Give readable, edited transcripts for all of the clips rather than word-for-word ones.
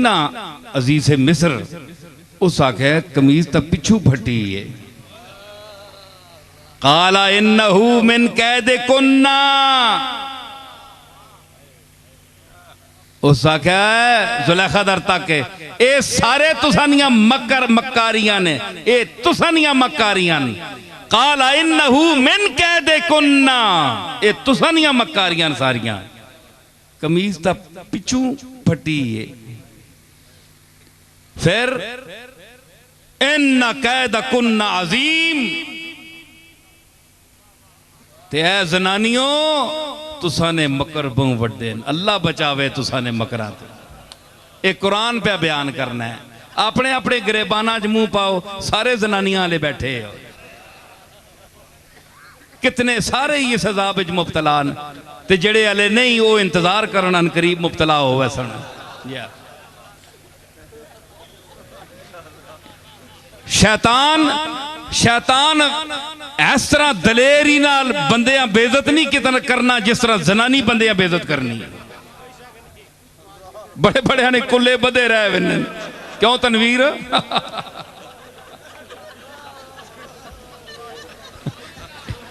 ना अजीज मिस्र उस आखे कमीज तो पिछू फटी है। काला इन्नहु मिन कैदे कुन्ना, उस आख्या जुलेखा दर तक ये सारे तुसानियां मकर मकारियां ने, ये तुसानियां मकारियां ने। काला इन्नहु मिन कैदे कुन्ना, ये तुसानियां मकारियां सारियां। कमीज ता पिछू फटी है। फिर इन्ना कैद कुन्ना अजीम, ते है जनानियों तुसा ने मकर बहु वड्डे, अल्लाह बचावे तुसा ने मकरा तो। एक कुरान पे बयान करना है, अपने अपने गिरेबाना च मुंह पाओ, सारे जनानियां वाले बैठे हो, कितने सारे ही इस अजाब विच मुब्तला न, ते जेड़े हले नहीं वो इंतजार करन करीब मुब्तला होवे सन। शैतान शैतान इस तरह दलेरी नाल बंदियां बेइज्जत नहीं कितना करना जिस तरह जनानी बंदियां बेइज्जत करनी। बड़े बड़े ने कुल्ले बधे रहे, क्यों तनवीर?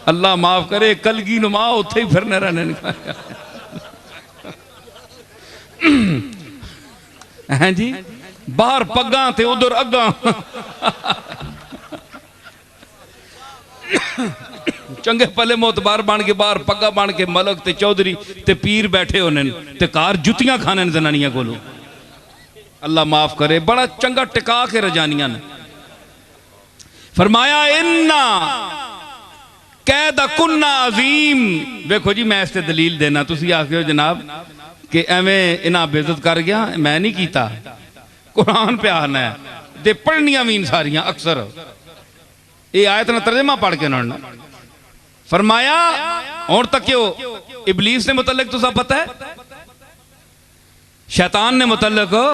अल्लाह माफ करे, कलगी नुमा उत्थे ही फिरने रहने हैं जी, बाहर पग्गा ते उधर अग्गा। चंगे पले मोतबार बन के बाहर पग्गा बन के मलक ते चौधरी ते पीर बैठे होने ते कार जुतियां खाने जनानियां कोलों। अल्लाह माफ करे, बड़ा चंगा टिका के रजानियां ने। फरमाया इन्ना कैद कुन्ना अजीम। देखो जी मैं इससे दलील देना, तुसी आखियो जनाब कि एवें इन्हां बेइज्जत कर गया, मैं नहीं कीता। कुरान पे आना है ते पढ़नियां भी सारियां अक्सर ये आयत ना तर्जमा पढ़ के उन्होंने फरमाया और तक क्यों इबलीस ने मुतल्लिक तुसा पता है, शैतान ने मुतल्लिक